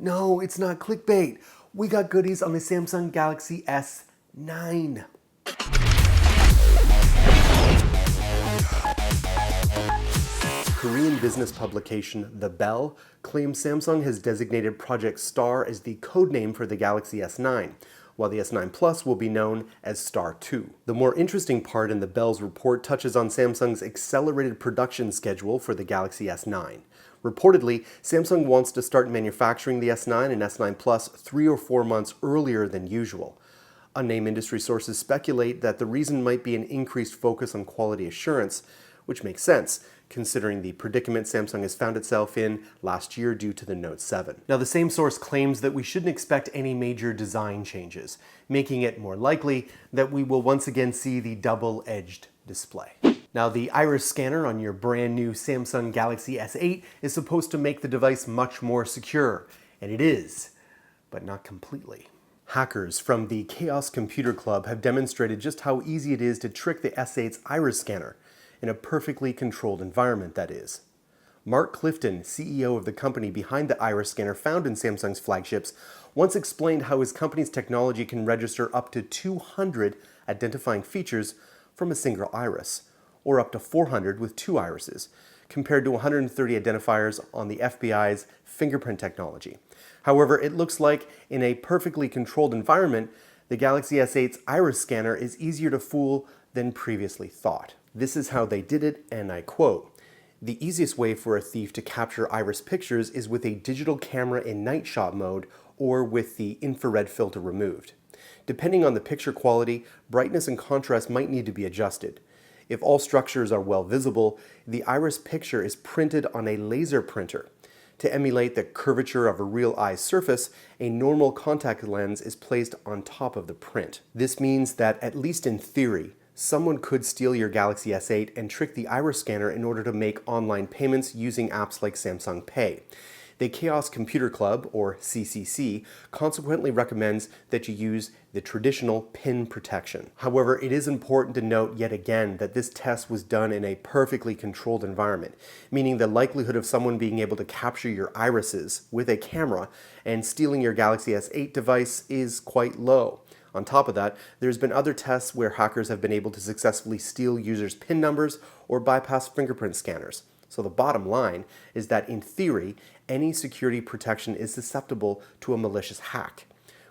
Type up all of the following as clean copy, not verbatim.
No, it's not clickbait. We got goodies on the Samsung Galaxy S9. Korean business publication The Bell claims Samsung has designated Project Star as the codename for the Galaxy S9, while the S9 Plus will be known as Star 2. The more interesting part in The Bell's report touches on Samsung's accelerated production schedule for the Galaxy S9. Reportedly, Samsung wants to start manufacturing the S9 and S9 Plus 3 or 4 months earlier than usual. Unnamed industry sources speculate that the reason might be an increased focus on quality assurance, which makes sense, considering the predicament Samsung has found itself in last year due to the Note 7. Now, the same source claims that we shouldn't expect any major design changes, making it more likely that we will once again see the double-edged display. Now, the iris scanner on your brand new Samsung Galaxy S8 is supposed to make the device much more secure, and it is, but not completely. Hackers from the Chaos Computer Club have demonstrated just how easy it is to trick the S8's iris scanner, in a perfectly controlled environment, that is. Mark Clifton, CEO of the company behind the iris scanner found in Samsung's flagships, once explained how his company's technology can register up to 200 identifying features from a single iris, or up to 400 with 2 irises, compared to 130 identifiers on the FBI's fingerprint technology. However, it looks like in a perfectly controlled environment, the Galaxy S8's iris scanner is easier to fool than previously thought. This is how they did it, and I quote, "The easiest way for a thief to capture iris pictures is with a digital camera in night shot mode or with the infrared filter removed. Depending on the picture quality, brightness and contrast might need to be adjusted. If all structures are well visible, the iris picture is printed on a laser printer. To emulate the curvature of a real eye surface, a normal contact lens is placed on top of the print. This means that, at least in theory, someone could steal your Galaxy S8 and trick the iris scanner in order to make online payments using apps like Samsung Pay. The Chaos Computer Club, or CCC, consequently recommends that you use the traditional PIN protection. However, it is important to note yet again that this test was done in a perfectly controlled environment, meaning the likelihood of someone being able to capture your irises with a camera and stealing your Galaxy S8 device is quite low. On top of that, there's been other tests where hackers have been able to successfully steal users' PIN numbers or bypass fingerprint scanners. So the bottom line is that in theory, any security protection is susceptible to a malicious hack.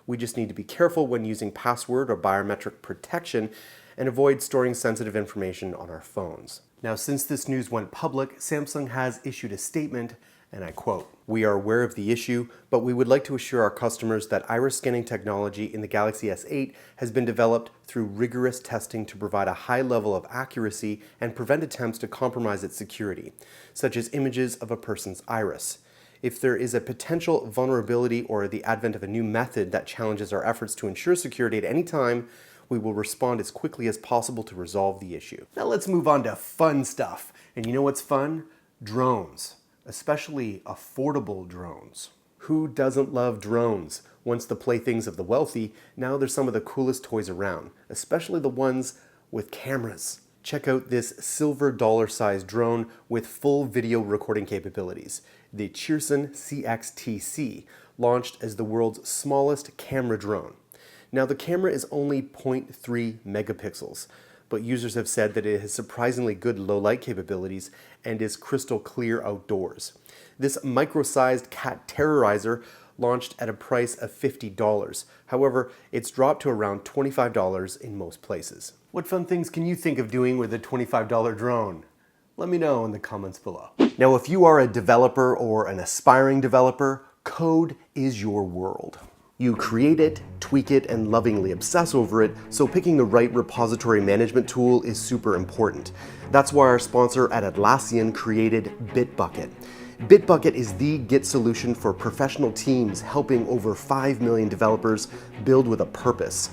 We just need to be careful when using password or biometric protection and avoid storing sensitive information on our phones. Now, since this news went public, Samsung has issued a statement, and I quote, "We are aware of the issue, but we would like to assure our customers that iris scanning technology in the Galaxy S8 has been developed through rigorous testing to provide a high level of accuracy and prevent attempts to compromise its security, such as images of a person's iris. If there is a potential vulnerability or the advent of a new method that challenges our efforts to ensure security at any time, we will respond as quickly as possible to resolve the issue." Now let's move on to fun stuff. And you know what's fun? Drones. Especially affordable drones. Who doesn't love drones? Once the playthings of the wealthy, now they're some of the coolest toys around, especially the ones with cameras. Check out this silver dollar-sized drone with full video recording capabilities. The Cheerson CX-TC, launched as the world's smallest camera drone. Now the camera is only 0.3 megapixels, but users have said that it has surprisingly good low-light capabilities and is crystal clear outdoors. This micro-sized cat terrorizer launched at a price of $50. However, it's dropped to around $25 in most places. What fun things can you think of doing with a $25 drone? Let me know in the comments below. Now, if you are a developer or an aspiring developer, code is your world. You create it, tweak it, and lovingly obsess over it, so picking the right repository management tool is super important. That's why our sponsor at Atlassian created Bitbucket. Bitbucket is the Git solution for professional teams, helping over 5 million developers build with a purpose.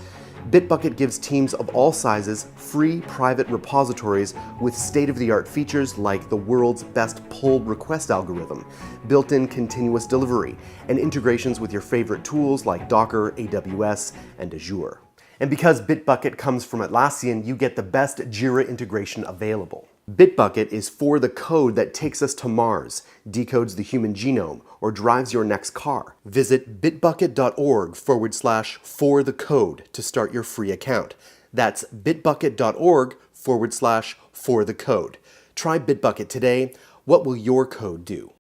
Bitbucket gives teams of all sizes free private repositories with state-of-the-art features like the world's best pull request algorithm, built-in continuous delivery, and integrations with your favorite tools like Docker, AWS, and Azure. And because Bitbucket comes from Atlassian, you get the best Jira integration available. Bitbucket is for the code that takes us to Mars, decodes the human genome, or drives your next car. Visit bitbucket.org/for-the-code to start your free account. That's bitbucket.org/for-the-code. Try Bitbucket today. What will your code do?